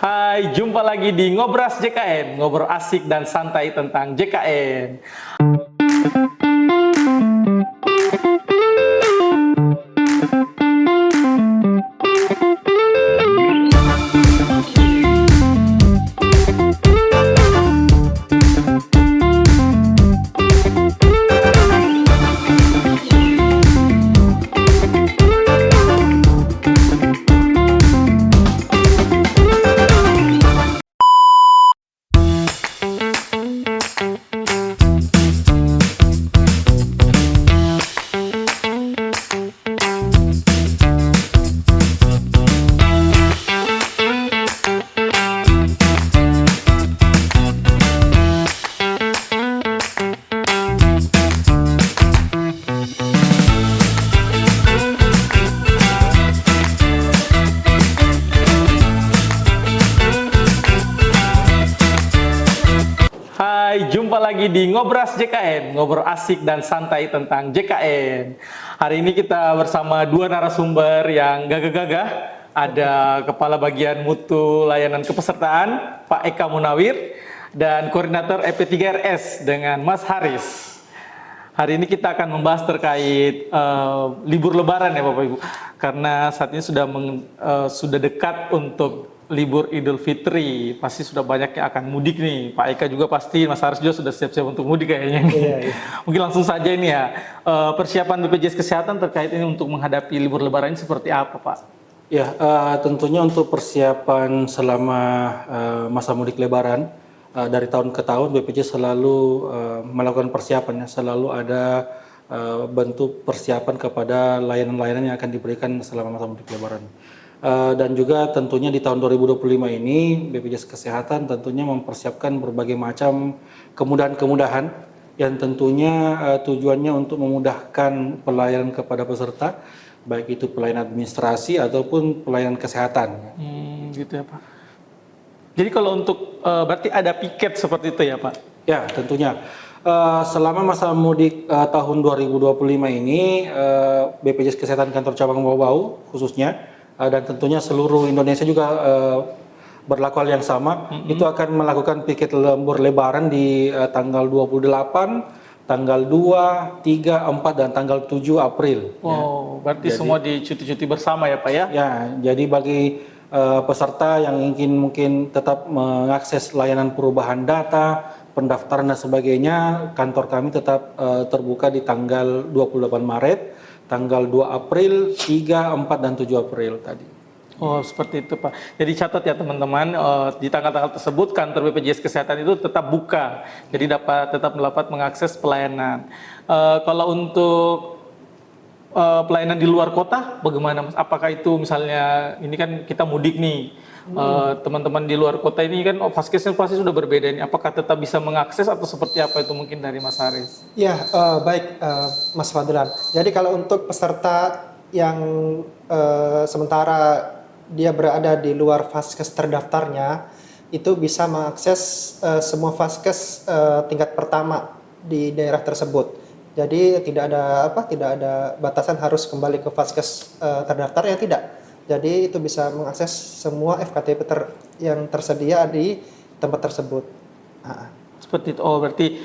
Hai, jumpa lagi di Ngobras JKN, ngobrol asik dan santai tentang JKN. Hai, jumpa lagi di Ngobras JKN, ngobrol asik dan santai tentang JKN. Hari ini kita bersama dua narasumber yang gagah-gagah. Ada Kepala Bagian Mutu Layanan Kepesertaan, Pak Eka Munawir, dan Koordinator EP3RS dengan Mas Haris. Hari ini kita akan membahas terkait libur Lebaran ya Bapak Ibu, karena saat ini sudah dekat untuk libur Idul Fitri, pasti sudah banyak yang akan mudik nih. Pak Eka juga pasti, Mas Haris juga sudah siap-siap untuk mudik kayaknya nih. Iya. Mungkin langsung saja ini ya, persiapan BPJS Kesehatan terkait ini untuk menghadapi libur Lebaran ini seperti apa Pak? Ya, tentunya untuk persiapan selama masa mudik Lebaran, dari tahun ke tahun BPJS selalu melakukan persiapan, ya. Selalu ada bentuk persiapan kepada layanan-layanan yang akan diberikan selama masa mudik Lebaran. Dan juga tentunya di tahun 2025 ini BPJS Kesehatan tentunya mempersiapkan berbagai macam kemudahan-kemudahan yang tentunya tujuannya untuk memudahkan pelayanan kepada peserta, baik itu pelayanan administrasi ataupun pelayanan kesehatan. Gitu ya Pak. Jadi kalau untuk berarti ada piket seperti itu ya Pak? Ya, tentunya. Selama masa mudik tahun 2025 ini BPJS Kesehatan Kantor Cabang Bau-Bau khususnya dan tentunya seluruh Indonesia juga berlaku hal yang sama. Itu akan melakukan piket lembur Lebaran di tanggal 28, tanggal 2, 3, 4 dan tanggal 7 April. Wow, berarti jadi, semua di cuti-cuti bersama ya Pak ya? Ya, jadi bagi peserta yang ingin mungkin tetap mengakses layanan perubahan data, pendaftaran dan sebagainya, kantor kami tetap terbuka di tanggal 28 Maret, tanggal 2 April, 3, 4, dan 7 April tadi. Oh, seperti itu Pak. Jadi catat ya teman-teman, di tanggal-tanggal tersebut kantor BPJS Kesehatan itu tetap buka. Jadi tetap dapat mengakses pelayanan. Kalau untuk pelayanan di luar kota, bagaimana Mas? Apakah itu misalnya, ini kan kita mudik nih, teman-teman di luar kota ini kan vaskesnya pasti sudah berbeda ini. Apakah tetap bisa mengakses atau seperti apa itu mungkin dari Mas Haris? Ya, baik Mas Fadlan. Jadi kalau untuk peserta yang sementara dia berada di luar vaskes terdaftarnya, itu bisa mengakses semua vaskes tingkat pertama di daerah tersebut. Jadi tidak ada batasan harus kembali ke vaskes terdaftar, ya tidak. Jadi itu bisa mengakses semua FKTP yang tersedia di tempat tersebut. Seperti itu. Oh, berarti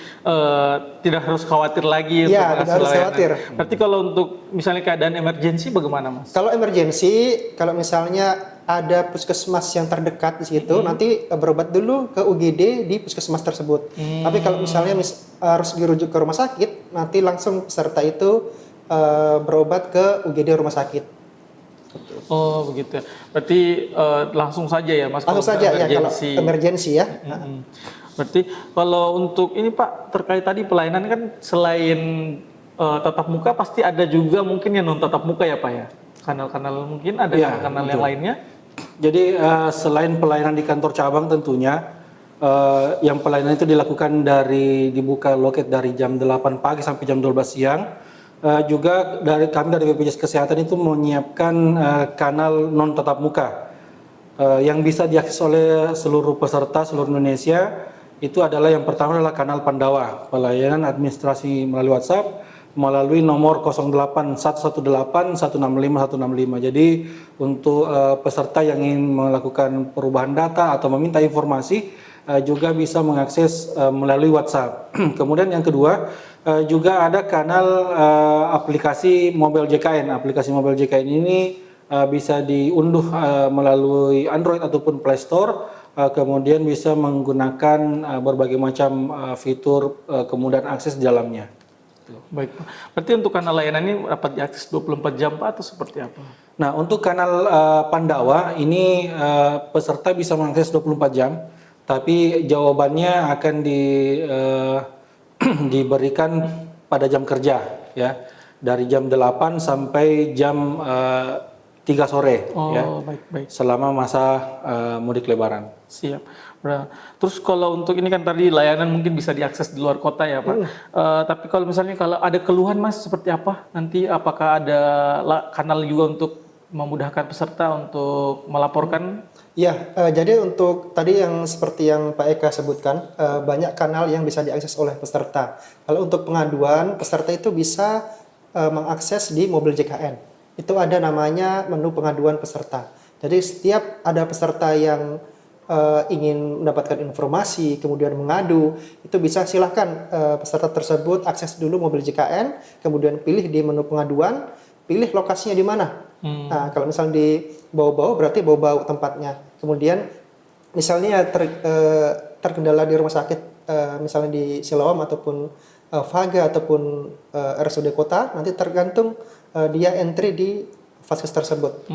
tidak harus khawatir lagi. Iya, tidak harus khawatir. Berarti kalau untuk misalnya keadaan emergensi bagaimana Mas? Kalau emergensi, kalau misalnya ada puskesmas yang terdekat di situ, nanti berobat dulu ke UGD di puskesmas tersebut. Tapi kalau misalnya harus dirujuk ke rumah sakit, nanti langsung peserta itu berobat ke UGD rumah sakit. Oh begitu ya. Berarti langsung saja ya Mas? Langsung saja ya kalau emergensi ya. Berarti kalau untuk ini Pak, terkait tadi pelayanan kan selain tatap muka pasti ada juga mungkin yang non tatap muka ya Pak ya? Kanal-kanal mungkin ada ya, kanal yang lainnya? Jadi selain pelayanan di kantor cabang tentunya yang pelayanan itu dilakukan dibuka loket dari jam 8 pagi sampai jam 12 siang. Juga kami dari BPJS Kesehatan itu menyiapkan kanal non tatap muka yang bisa diakses oleh seluruh peserta seluruh Indonesia. Itu adalah yang pertama adalah kanal Pandawa, pelayanan administrasi melalui WhatsApp, melalui nomor 08 118 165 165. Jadi untuk peserta yang ingin melakukan perubahan data atau meminta informasi juga bisa mengakses melalui WhatsApp. Kemudian yang kedua juga ada kanal aplikasi Mobile JKN. Aplikasi Mobile JKN ini bisa diunduh melalui Android ataupun Play Store. Kemudian bisa menggunakan berbagai macam fitur kemudahan akses di dalamnya. Baik, Pak. Berarti untuk kanal layanan ini dapat diakses 24 jam Pak atau seperti apa? Nah, untuk kanal Pandawa ini peserta bisa mengakses 24 jam, tapi jawabannya akan diberikan pada jam kerja, ya, dari jam 8 sampai jam 3 sore, ya, baik. selama masa mudik Lebaran. Siap. Terus kalau untuk ini kan tadi layanan mungkin bisa diakses di luar kota ya Pak. Tapi kalau misalnya kalau ada keluhan Mas seperti apa? Nanti apakah ada kanal juga untuk memudahkan peserta untuk melaporkan? Ya, jadi untuk tadi yang seperti yang Pak Eka sebutkan, banyak kanal yang bisa diakses oleh peserta. Kalau untuk pengaduan, peserta itu bisa mengakses di mobil JKN. Itu ada namanya menu pengaduan peserta. Jadi setiap ada peserta yang ingin mendapatkan informasi, kemudian mengadu, itu bisa silahkan peserta tersebut akses dulu mobil JKN, kemudian pilih di menu pengaduan, pilih lokasinya di mana. Nah, kalau misalnya di Bau-Bau, berarti Bau-Bau tempatnya. Kemudian misalnya terkendala di rumah sakit, misalnya di Siloam ataupun Vaga ataupun RSUD Kota, nanti tergantung dia entry di vaskes tersebut,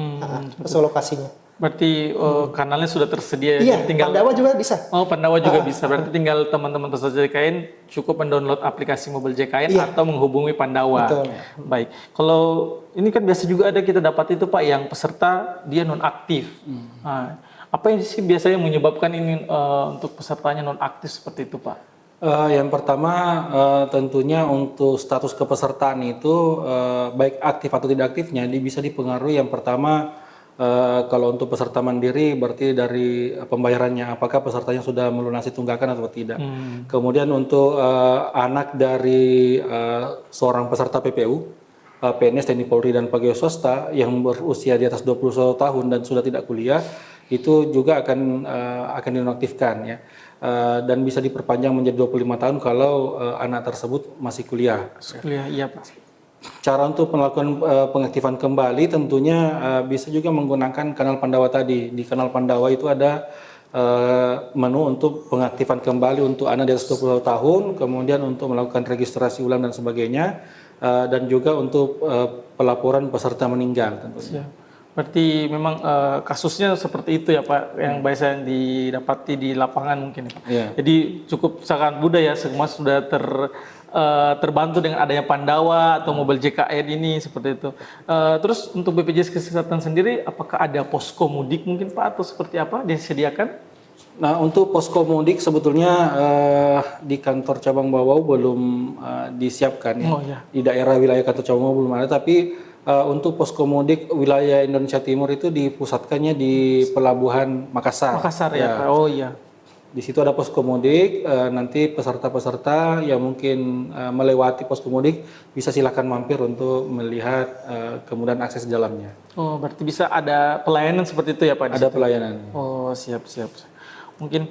sesuai lokasinya. Berarti kanalnya sudah tersedia. Iya, tinggal Pandawa juga bisa. Oh, Pandawa juga bisa. Berarti tinggal teman-teman peserta JKN cukup mendownload aplikasi mobil JKN atau menghubungi Pandawa. Betul. Baik. Kalau ini kan biasa juga ada kita dapat itu Pak yang peserta dia non aktif. Nah, apa yang sih biasanya menyebabkan ini untuk pesertanya non aktif seperti itu Pak? Yang pertama tentunya untuk status kepesertaan itu baik aktif atau tidak aktifnya bisa dipengaruhi yang pertama kalau untuk peserta mandiri berarti dari pembayarannya apakah pesertanya sudah melunasi tunggakan atau tidak. Kemudian untuk anak dari seorang peserta PPU, PNS, TNI, Polri dan pegawai swasta yang berusia di atas 21 tahun dan sudah tidak kuliah itu juga akan dinonaktifkan ya. Dan bisa diperpanjang menjadi 25 tahun kalau anak tersebut masih kuliah. Kuliah, iya Pak. Cara untuk melakukan pengaktifan kembali tentunya bisa juga menggunakan kanal Pandawa tadi. Di kanal Pandawa itu ada menu untuk pengaktifan kembali untuk anak di atas 20 tahun, kemudian untuk melakukan registrasi ulang dan sebagainya, dan juga untuk pelaporan peserta meninggal tentunya. Berarti memang kasusnya seperti itu ya Pak, yang biasa yang didapati di lapangan mungkin. Yeah. Jadi cukup sangat mudah ya, semua sudah terbantu dengan adanya Pandawa atau mobil JKN ini seperti itu. Terus untuk BPJS Kesehatan sendiri, apakah ada posko mudik mungkin Pak atau seperti apa disediakan? Nah untuk posko mudik sebetulnya di kantor cabang Bau belum disiapkan ya. Oh, ya. Di daerah wilayah kantor cabang Bau belum ada, tapi untuk posko mudik wilayah Indonesia Timur itu dipusatkannya di Pelabuhan Makassar. Makassar ya, Pak. Oh iya. Di situ ada posko mudik, nanti peserta-peserta yang mungkin melewati posko mudik bisa silakan mampir untuk melihat kemudahan akses di dalamnya. Oh, berarti bisa ada pelayanan seperti itu ya Pak? Ada pelayanan. Oh, siap. Mungkin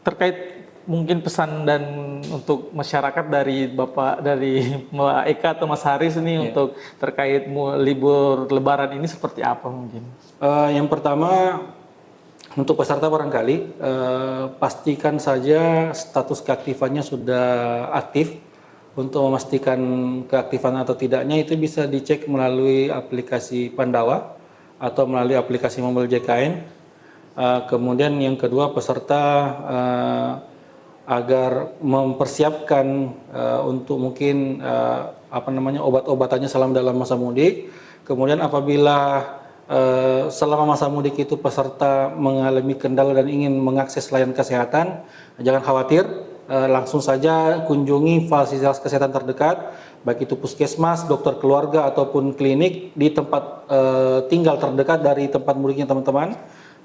terkait mungkin pesan dan untuk masyarakat dari Mbak Eka atau Mas Haris ini untuk terkait libur Lebaran ini seperti apa mungkin? Yang pertama untuk peserta barangkali pastikan saja status keaktifannya sudah aktif. Untuk memastikan keaktifan atau tidaknya itu bisa dicek melalui aplikasi Pandawa atau melalui aplikasi mobil JKN. Kemudian yang kedua peserta agar mempersiapkan untuk mungkin obat-obatannya selama dalam masa mudik. Kemudian apabila selama masa mudik itu peserta mengalami kendala dan ingin mengakses layanan kesehatan, jangan khawatir, langsung saja kunjungi fasilitas kesehatan terdekat, baik itu puskesmas, dokter keluarga ataupun klinik di tempat tinggal terdekat dari tempat mudiknya teman-teman.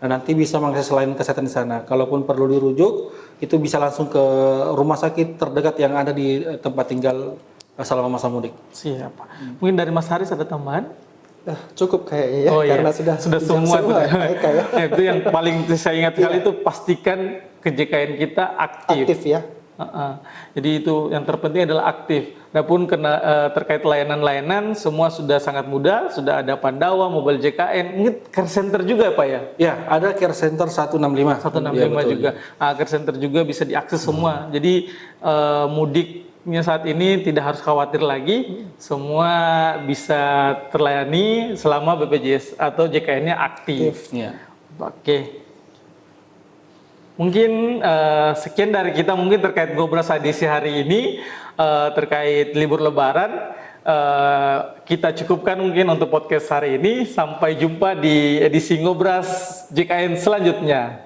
Nah, nanti bisa mengakses layanan kesehatan di sana. Kalaupun perlu dirujuk, itu bisa langsung ke rumah sakit terdekat yang ada di tempat tinggal selama masa mudik. Siap. Mungkin dari Mas Haris ada tambahan? Cukup kayaknya ya, Oh iya, karena sudah dijawab semua tuh. ya, Eka ya. Itu yang paling saya ingat sekali itu pastikan KJKN kita aktif. Aktif ya. Jadi itu yang terpenting adalah aktif. Adapun terkait layanan-layanan semua sudah sangat mudah, sudah ada Pandawa, Mobile JKN, mungkin care center juga Pak ya? Ya, ada care center 165. 165 Ya, betul, juga. Care center juga bisa diakses semua. Jadi mudiknya saat ini tidak harus khawatir lagi, semua bisa terlayani selama BPJS atau JKN-nya aktif. Ya. Oke. Mungkin sekian dari kita mungkin terkait Ngobras edisi hari ini terkait libur Lebaran. Kita cukupkan mungkin untuk podcast hari ini. Sampai jumpa di edisi Ngobras JKN selanjutnya.